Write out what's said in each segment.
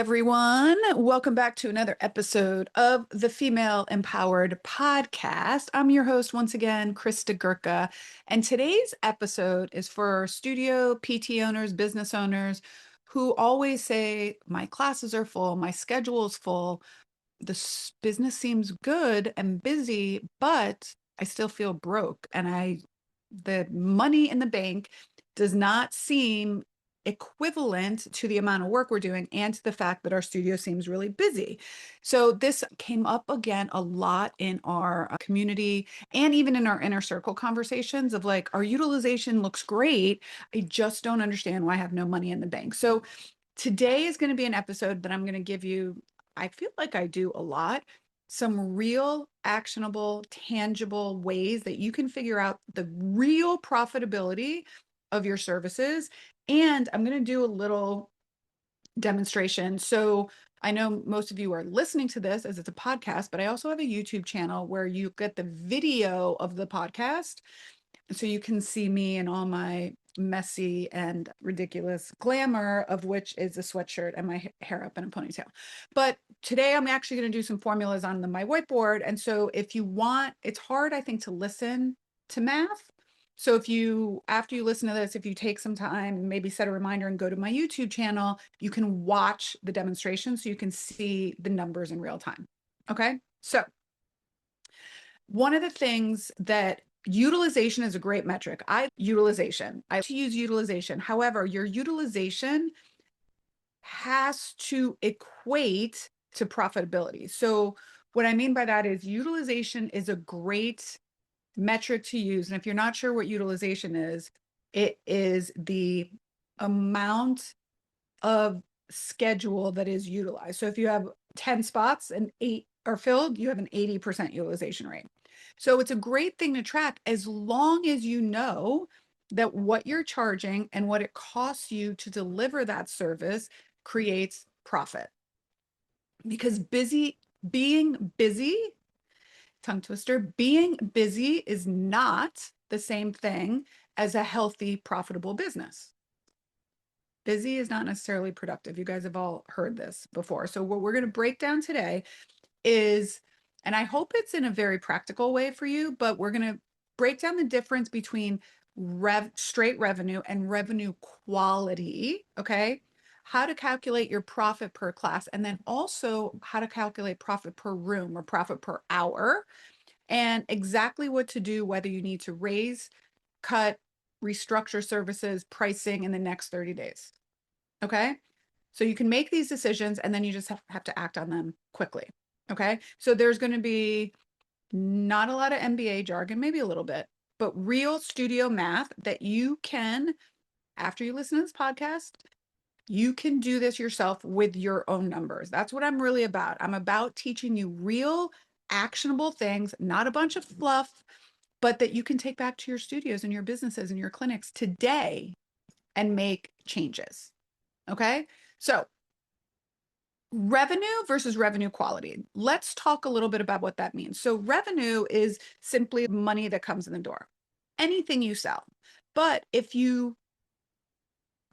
everyone. Welcome back to another episode of the Female Empowered Podcast. I'm your host once again, Christa Gurka. And today's episode is for studio PT owners, business owners who always say, my classes are full, my schedule is full, business seems good and busy, but I still feel broke. And the money in the bank does not seem equivalent to the amount of work we're doing and to the fact that our studio seems really busy. So this came up again a lot in our community and even in our inner circle conversations of like, our utilization looks great. I just don't understand why I have no money in the bank. So today is going to be an episode that I'm going to give you, I feel like I do a lot, some real actionable, tangible ways that you can figure out the real profitability of your services. And I'm going to do a little demonstration. So I know most of you are listening to this as it's a podcast, but I also have a YouTube channel where you get the video of the podcast. So you can see me and all my messy and ridiculous glamour, of which is a sweatshirt and my hair up in a ponytail. But today I'm actually going to do some formulas on my whiteboard. And so if you want, it's hard, I think, to listen to math. So after you listen to this, if you take some time and maybe set a reminder and go to my YouTube channel, you can watch the demonstration so you can see the numbers in real time. Okay. So one of the things that utilization is a great metric. I like to use utilization. However, your utilization has to equate to profitability. So what I mean by that is utilization is a great metric to use. And if you're not sure what utilization is, it is the amount of schedule that is utilized. So if you have 10 spots and 8 are filled, you have an 80% utilization rate. So it's a great thing to track as long as you know that what you're charging and what it costs you to deliver that service creates profit. Because being busy, tongue twister, being busy is not the same thing as a healthy, profitable business. Busy is not necessarily productive. You guys have all heard this before. So what we're going to break down today is, and I hope it's in a very practical way for you, but we're going to break down the difference between straight revenue and revenue quality. Okay. How to calculate your profit per class, and then also how to calculate profit per room or profit per hour, and exactly what to do, whether you need to raise, cut, restructure services, pricing in the next 30 days. Okay. So you can make these decisions and then you just have to act on them quickly. Okay. So there's going to be not a lot of MBA jargon, maybe a little bit, but real studio math that you can, after you listen to this podcast, you can do this yourself with your own numbers. That's what I'm really about. I'm about teaching you real actionable things, not a bunch of fluff, but that you can take back to your studios and your businesses and your clinics today and make changes. Okay. So revenue versus revenue quality. Let's talk a little bit about what that means. So revenue is simply money that comes in the door, anything you sell. But if you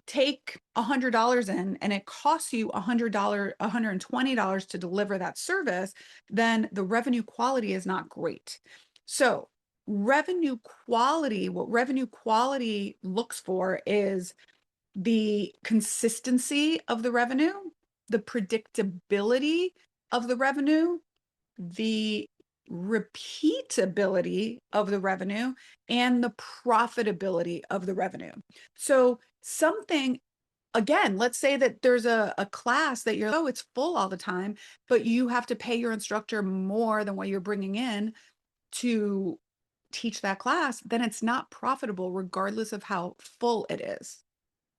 take $100 in and it costs you $100, $120 to deliver that service, then the revenue quality is not great. So revenue quality, what revenue quality looks for is the consistency of the revenue, the predictability of the revenue, the repeatability of the revenue, and the profitability of the revenue. So something, again, let's say that there's a class that it's full all the time, but you have to pay your instructor more than what you're bringing in to teach that class, then it's not profitable regardless of how full it is.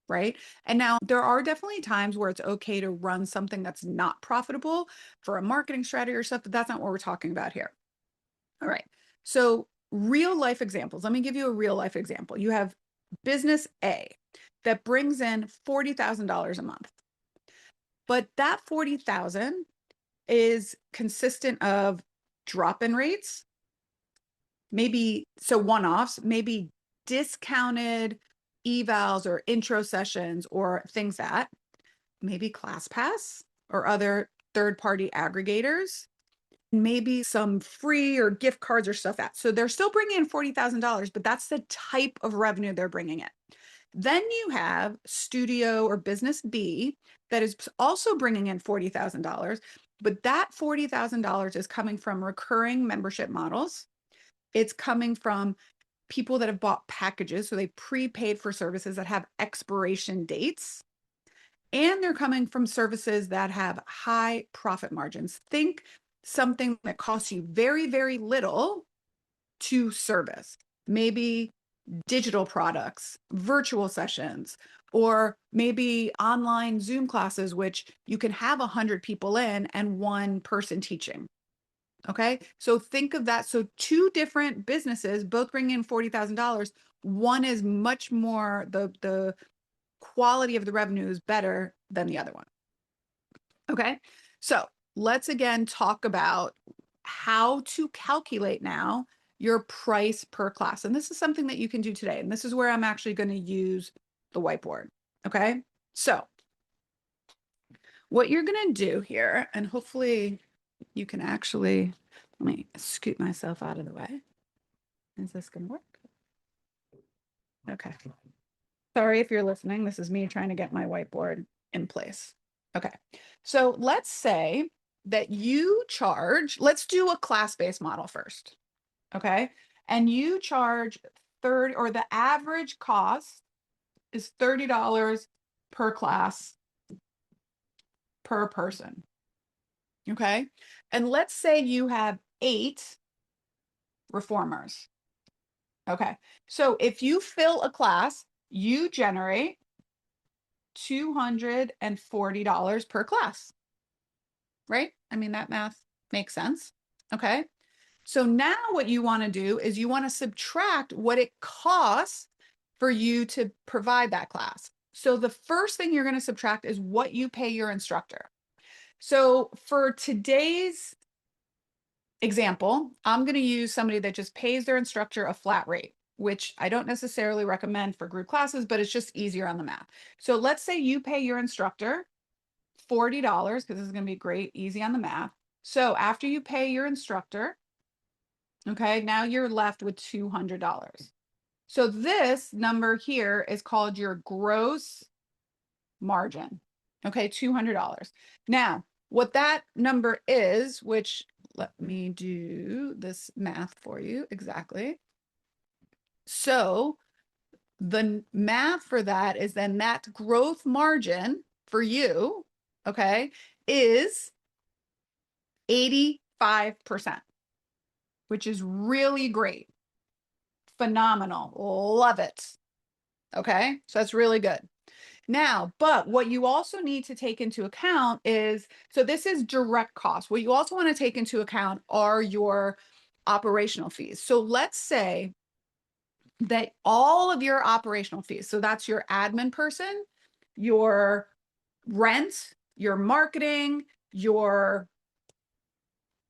Right. And now there are definitely times where it's okay to run something that's not profitable for a marketing strategy or stuff, but that's not what we're talking about here. All right. So real life examples. Let me give you a real life example. You have business A that brings in $40,000 a month, but that 40,000 is consistent of drop-in rates, maybe one-offs, maybe discounted evals or intro sessions or things that maybe class pass, or other third-party aggregators, maybe some free or gift cards or stuff that. So they're still bringing in $40,000, but that's the type of revenue they're bringing in. Then you have studio or business B that is also bringing in $40,000, but that $40,000 is coming from recurring membership models. It's coming from people that have bought packages, so they prepaid for services that have expiration dates. And they're coming from services that have high profit margins. Think something that costs you very, very little to service. Maybe digital products, virtual sessions, or maybe online Zoom classes, which you can have 100 people in and one person teaching. Okay. So think of that. So two different businesses, both bring in $40,000. One is much more, the quality of the revenue is better than the other one. Okay. So let's again talk about how to calculate now your price per class. And this is something that you can do today. And this is where I'm actually going to use the whiteboard. Okay. So what you're going to do here, and hopefully you can actually, let me scoot myself out of the way. Is this going to work? Okay. Sorry if you're listening. This is me trying to get my whiteboard in place. Okay. So let's say that you charge, let's do a class-based model first. Okay. And you charge 30, or the average cost is $30 per class per person. Okay. And let's say you have 8 reformers. Okay. So if you fill a class, you generate $240 per class, right? I mean, that math makes sense. Okay. So now what you want to do is you want to subtract what it costs for you to provide that class. So the first thing you're going to subtract is what you pay your instructor. So for today's example, I'm going to use somebody that just pays their instructor a flat rate, which I don't necessarily recommend for group classes, but it's just easier on the math. So let's say you pay your instructor $40, because this is going to be great, easy on the math. So after you pay your instructor, okay, now you're left with $200. So this number here is called your gross margin. Okay, $200. Now, what that number is, which let me do this math for you exactly. So the math for that is then that growth margin for you, okay, is 85%, which is really great. Phenomenal. Love it. Okay, so that's really good. Now, but what you also need to take into account is, so this is direct cost. What you also want to take into account are your operational fees. So let's say that all of your operational fees, so that's your admin person, your rent, your marketing, your,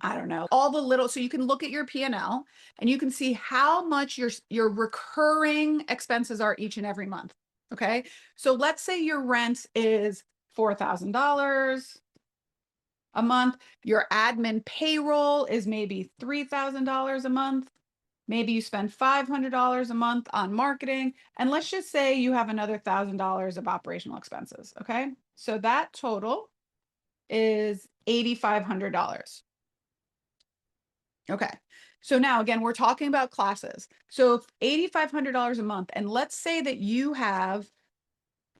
I don't know, all the little, so you can look at your P&L and you can see how much your recurring expenses are each and every month. Okay. So let's say your rent is $4,000 a month. Your admin payroll is maybe $3,000 a month. Maybe you spend $500 a month on marketing. And let's just say you have another $1,000 of operational expenses. Okay. So that total is $8,500. Okay. So now again, we're talking about classes. So $8,500 a month, and let's say that you have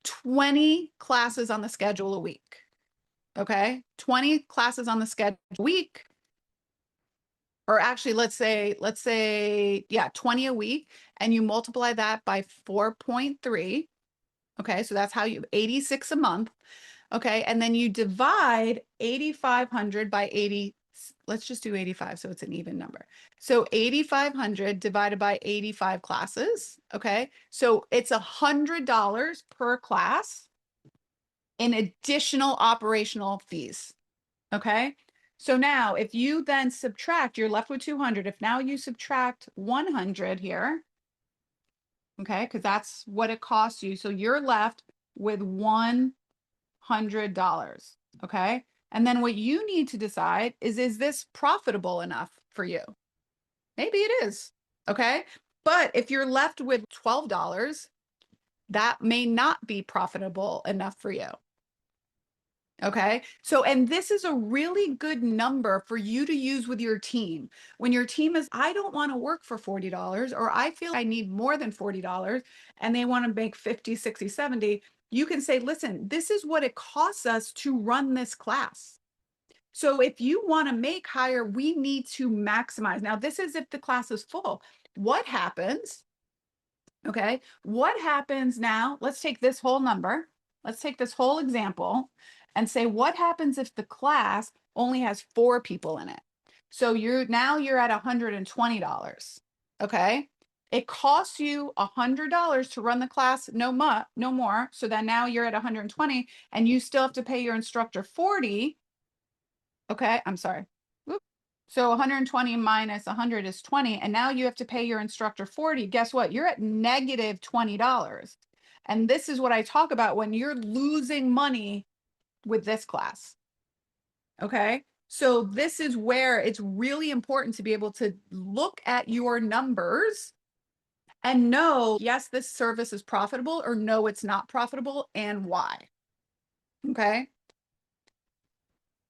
20 classes on the schedule a week. Okay. 20 classes on the schedule a week. Or actually, let's say, yeah, 20 a week, and you multiply that by 4.3. Okay. So that's how you, 86 a month. Okay. And then you divide 8,500 by 80. Let's just do 85 so it's an even number. So 8,500 divided by 85 classes. Okay. So it's $100 per class in additional operational fees. Okay. So now if you then subtract, you're left with 200. If now you subtract 100 here, okay, because that's what it costs you. So you're left with $100. Okay. And then what you need to decide is this profitable enough for you? Maybe it is. Okay. But if you're left with $12, that may not be profitable enough for you. Okay. So, and this is a really good number for you to use with your team. When your team is, I don't want to work for $40, or I feel I need more than $40 and they want to make 50, 60, 70, you can say, listen, this is what it costs us to run this class. So if you want to make higher, we need to maximize. Now, this is if the class is full. What happens? Okay. What happens now? Let's take this whole number. Let's take this whole example and say, what happens if the class only has 4 people in it? So you're at $120. Okay. It costs you $100 to run the class, no more. So then now you're at 120 and you still have to pay your instructor 40. Okay, I'm sorry. Whoop. So 120 minus 100 is 20. And now you have to pay your instructor 40. Guess what? You're at negative $20. And this is what I talk about when you're losing money with this class. Okay. So this is where it's really important to be able to look at your numbers and know, yes, this service is profitable, or no, it's not profitable, and why. Okay.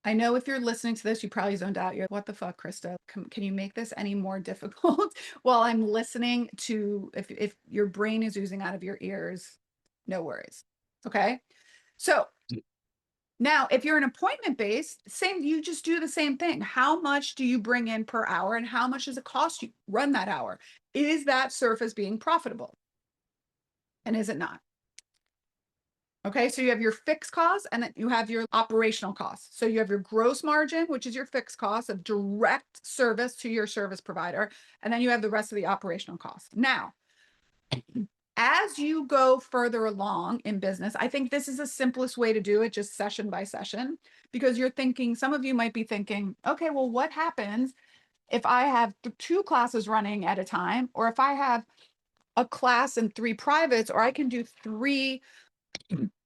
I know if you're listening to this, you probably zoned out. You're like, what the fuck, Krista? Can you make this any more difficult while I'm listening to, if your brain is oozing out of your ears, no worries. Okay. So now if you're an appointment based, same, you just do the same thing. How much do you bring in per hour and how much does it cost you to run that hour? Is that surface being profitable? And is it not? Okay, so you have your fixed costs and then you have your operational costs. So you have your gross margin, which is your fixed cost of direct service to your service provider. And then you have the rest of the operational costs. Now, as you go further along in business, I think this is the simplest way to do it, just session by session, because you're thinking, some of you might be thinking, okay, well, what happens if I have 2 classes running at a time, or if I have a class and 3 privates, or I can do 3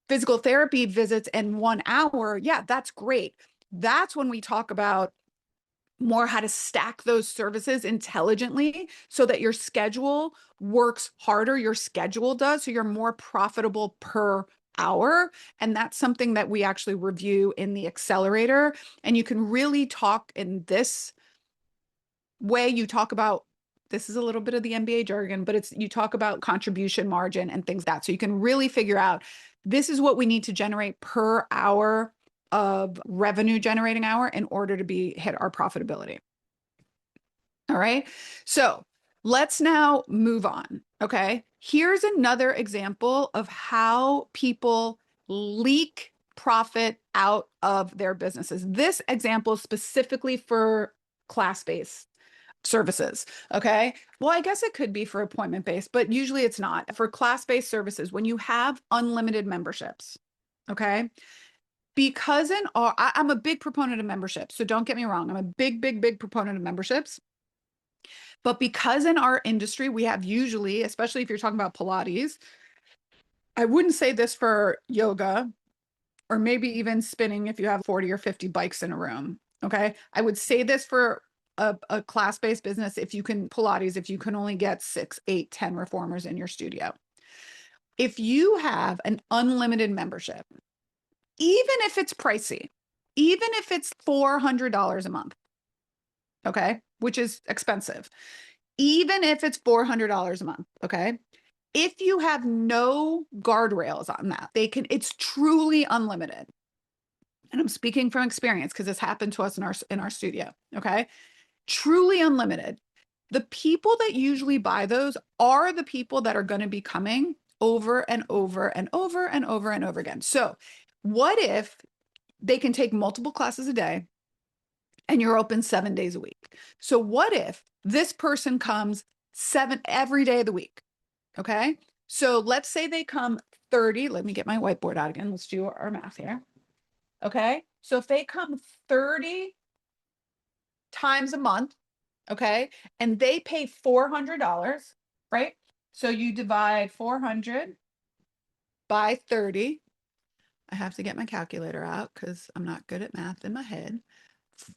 physical therapy visits in 1 hour? Yeah, that's great. That's when we talk about more how to stack those services intelligently so that your schedule works harder, your schedule does, so you're more profitable per hour. And that's something that we actually review in the accelerator. And you can really talk in this way. You talk about, this is a little bit of the MBA jargon, but you talk about contribution margin and things like that. So you can really figure out, this is what we need to generate per hour of revenue generating hour in order to hit our profitability. All right. So let's now move on. Okay. Here's another example of how people leak profit out of their businesses. This example is specifically for class-based services. Okay. Well, I guess it could be for appointment based, but usually it's not. For class-based services, when you have unlimited memberships, okay, because I'm a big proponent of memberships. So don't get me wrong. I'm a big proponent of memberships. But because in our industry, we have usually, especially if you're talking about Pilates, I wouldn't say this for yoga, or maybe even spinning if you have 40 or 50 bikes in a room. Okay. I would say this for a class-based business. If you can Pilates, if you can only get 6, 8, 10 reformers in your studio, if you have an unlimited membership, even if it's pricey, even if it's $400 a month, okay, which is expensive, even if it's $400 a month, okay, if you have no guardrails on that, it's truly unlimited. And I'm speaking from experience because this happened to us in our studio. Okay. Truly unlimited. The people that usually buy those are the people that are going to be coming over and over and over and over and over again. So what if they can take multiple classes a day and you're open 7 days a week? So what if this person comes every day of the week? Okay. So let's say they come 30. Let me get my whiteboard out again. Let's do our math here. Okay. So if they come 30 times a month, okay, and they pay $400, right? So you divide 400 by 30. I have to get my calculator out because I'm not good at math in my head.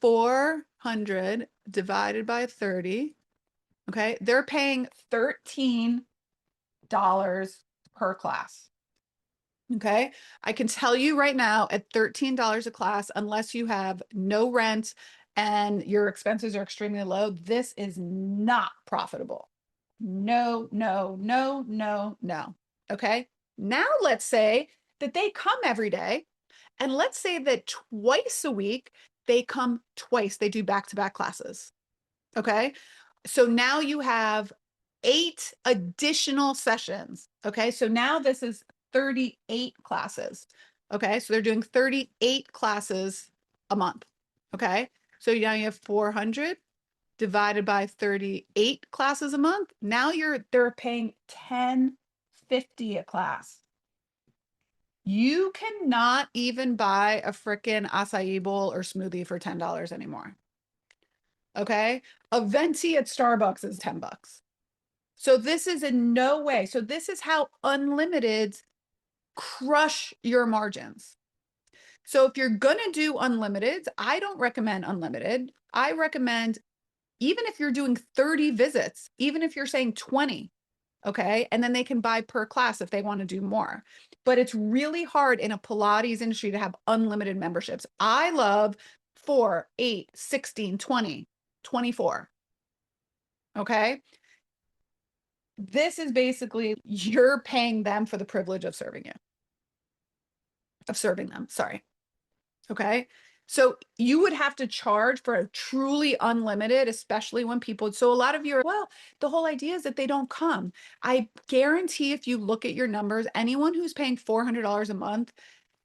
400 divided by 30. Okay. They're paying $13 per class. Okay. I can tell you right now at $13 a class, unless you have no rent and your expenses are extremely low, this is not profitable. No, no, no, no, no. Okay. Now let's say that they come every day, and let's say that twice a week they come twice, they do back-to-back classes. Okay. So now you have 8 additional sessions. Okay. So now this is 38 classes. Okay. So they're doing 38 classes a month. Okay. So now you have 400 divided by 38 classes a month. Now they're paying $10.50 a class. You cannot even buy a freaking acai bowl or smoothie for $10 anymore. Okay. A venti at Starbucks is $10. So this is in no way. So this is how unlimiteds crush your margins. So if you're going to do unlimited, I don't recommend unlimited. I recommend, even if you're doing 30 visits, even if you're saying 20, okay, and then they can buy per class if they want to do more. But it's really hard in a Pilates industry to have unlimited memberships. I love 4, 8, 16, 20, 24. Okay. This is basically you're paying them for the privilege of serving them. Sorry. Okay. So you would have to charge for a truly unlimited, especially when people, so a lot of you are, well, the whole idea is that they don't come. I guarantee if you look at your numbers, anyone who's paying $400 a month,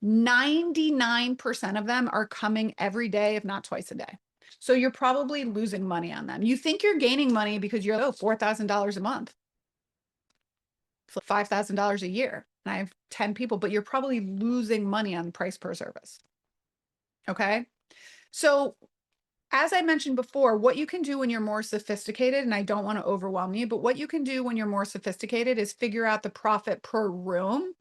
99% of them are coming every day, if not twice a day. So you're probably losing money on them. You think you're gaining money because you're, oh, $4,000 a month, $5,000 a year. And I have 10 people, but you're probably losing money on price per service. Okay. So as I mentioned before, what you can do when you're more sophisticated, and I don't want to overwhelm you, but what you can do when you're more sophisticated is figure out the profit per room,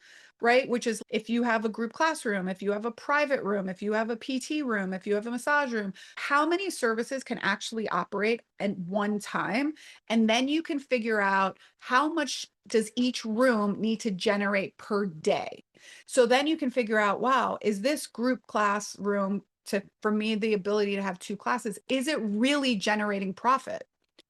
right? Which is if you have a group classroom, if you have a private room, if you have a PT room, if you have a massage room, how many services can actually operate at one time? And then you can figure out how much does each room need to generate per day. So then you can figure out, wow, is this group classroom for me, the ability to have 2 classes, is it really generating profit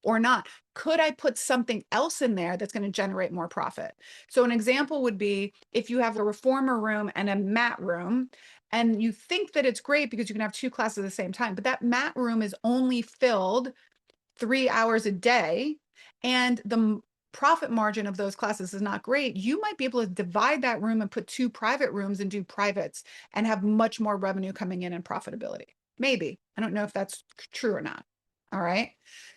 or not? Could I put something else in there that's going to generate more profit? So an example would be if you have a reformer room and a mat room, and you think that it's great because you can have 2 classes at the same time, but that mat room is only filled 3 hours a day, and the profit margin of those classes is not great. You might be able to divide that room and put 2 private rooms and do privates and have much more revenue coming in and profitability. Maybe. I don't know if that's true or not. All right.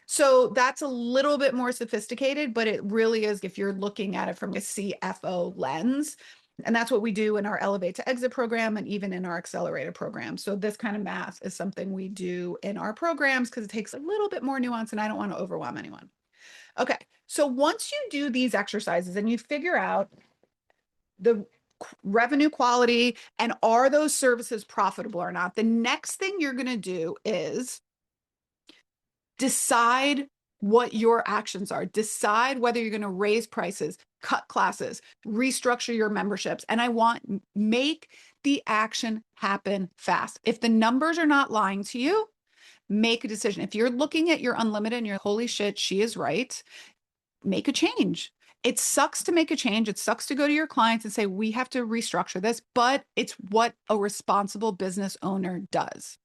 So that's a little bit more sophisticated, but it really is if you're looking at it from a CFO lens. And that's what we do in our Elevate to Exit program and even in our accelerator program. So this kind of math is something we do in our programs because it takes a little bit more nuance and I don't want to overwhelm anyone. Okay. So once you do these exercises and you figure out the revenue quality and are those services profitable or not, the next thing you're going to do is decide what your actions are. Decide whether you're going to raise prices, cut classes, restructure your memberships. And I want make the action happen fast. If the numbers are not lying to you, make a decision. If you're looking at your unlimited and you're holy shit, she is right, make a change. It sucks to make a change. It sucks to go to your clients and say, we have to restructure this, but it's what a responsible business owner does.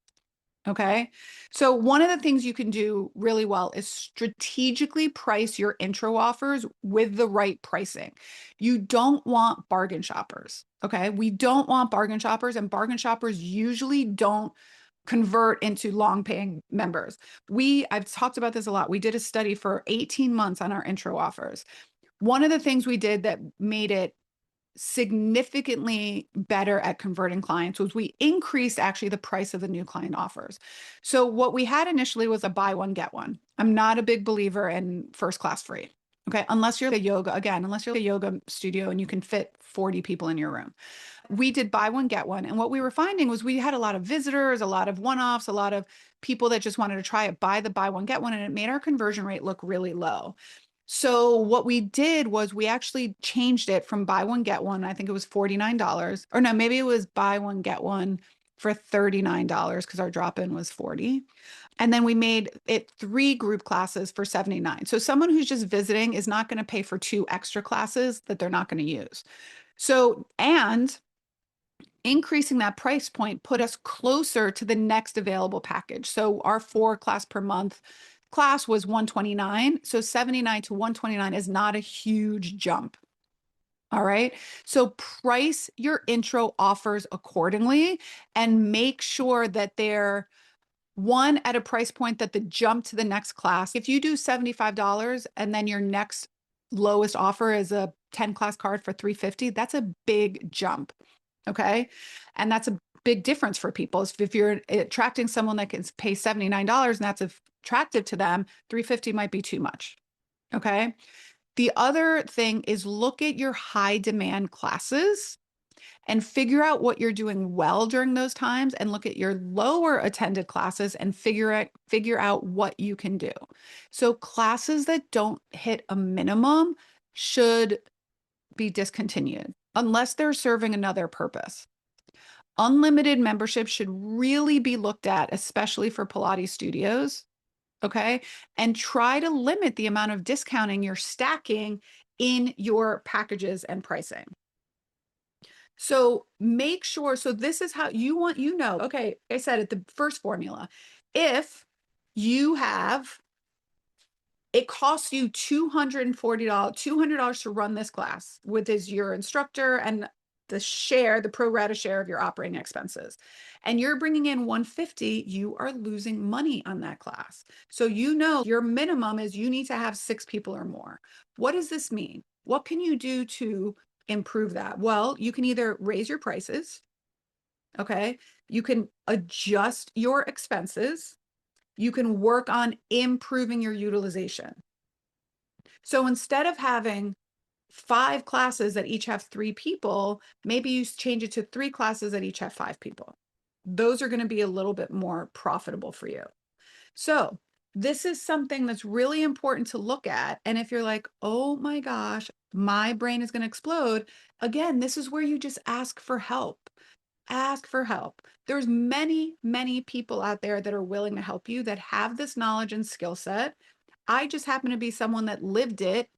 Okay. So one of the things you can do really well is strategically price your intro offers with the right pricing. You don't want bargain shoppers. Okay. We don't want bargain shoppers, and bargain shoppers usually don't convert into long paying members. I've talked about this a lot. We did a study for 18 months on our intro offers. One of the things we did that made it significantly better at converting clients was we increased actually the price of the new client offers. So what we had initially was a buy one, get one. I'm not a big believer in first class free. Okay. Unless you're a yoga studio and you can fit 40 people in your room. We did buy one, get one. And what we were finding was we had a lot of visitors, a lot of one-offs, a lot of people that just wanted to try it, buy one, get one. And it made our conversion rate look really low. So what we did was we actually changed it from buy one, get one. I think it was $49. Or no, maybe it was buy one, get one for $39 because our drop-in was 40. And then we made it 3 group classes for 79. So someone who's just visiting is not going to pay for 2 extra classes that they're not going to use. So, and increasing that price point put us closer to the next available package. So our 4 class per month class was 129. So 79 to 129 is not a huge jump. All right. So price your intro offers accordingly and make sure that they're one at a price point that the jump to the next class. If you do $75 and then your next lowest offer is a 10 class card for $350, that's a big jump. Okay. And that's a big difference for people. If you're attracting someone that can pay $79 and that's attractive to them, $350 might be too much. Okay. The other thing is look at your high demand classes and figure out what you're doing well during those times and look at your lower attended classes and figure out what you can do. So classes that don't hit a minimum should be discontinued unless they're serving another purpose. Unlimited membership should really be looked at, especially for Pilates studios. Okay. And try to limit the amount of discounting you're stacking in your packages and pricing. So make sure, so this is how okay, I said it, the first formula. If you have, it costs you $200 to run this class with your instructor and the pro rata share of your operating expenses. And you're bringing in 150, you are losing money on that class. So your minimum is you need to have 6 people or more. What does this mean? What can you do to improve that? Well, you can either raise your prices, okay? You can adjust your expenses. You can work on improving your utilization. So instead of having 5 classes that each have 3 people, maybe you change it to 3 classes that each have 5 people. Those are going to be a little bit more profitable for you. So this is something that's really important to look at. And if you're like, oh my gosh, my brain is going to explode, again, this is where you just ask for help. Ask for help. There's many, many people out there that are willing to help you that have this knowledge and skill set. I just happen to be someone that lived it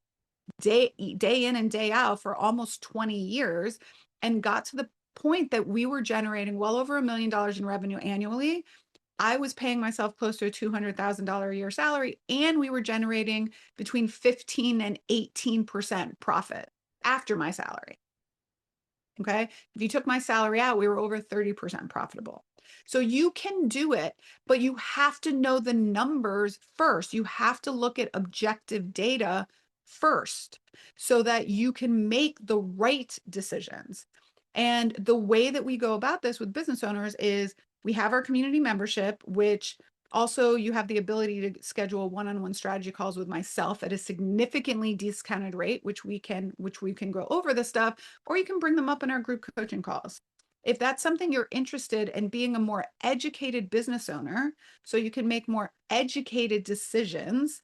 day in and day out for almost 20 years and got to the point that we were generating well over $1 million in revenue annually. I was paying myself close to a $200,000 a year salary, and we were generating between 15 and 18% profit after my salary. Okay. If you took my salary out, we were over 30% profitable. So you can do it, but you have to know the numbers first. You have to look at objective data first so that you can make the right decisions. And the way that we go about this with business owners is we have our community membership, which also you have the ability to schedule one-on-one strategy calls with myself at a significantly discounted rate, which we can go over this stuff, or you can bring them up in our group coaching calls. If that's something you're interested in, being a more educated business owner, so you can make more educated decisions.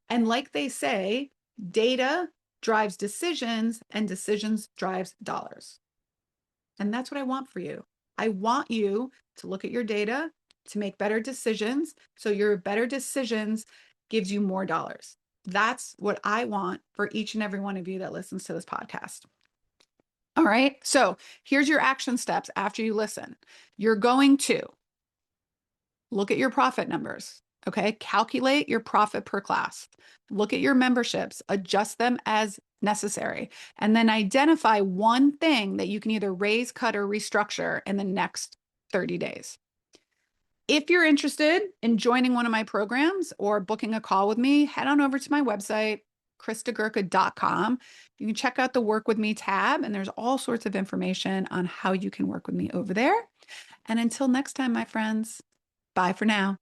And like they say, data drives decisions and decisions drives dollars. And that's what I want for you. I want you to look at your data, to make better decisions, so your better decisions gives you more dollars. That's what I want for each and every one of you that listens to this podcast. All right. So here's your action steps after you listen. You're going to look at your profit numbers. Okay. Calculate your profit per class. Look at your memberships, adjust them as necessary, and then identify one thing that you can either raise, cut, or restructure in the next 30 days. If you're interested in joining one of my programs or booking a call with me, head on over to my website, christagurka.com. You can check out the Work With Me tab, and there's all sorts of information on how you can work with me over there. And until next time, my friends, bye for now.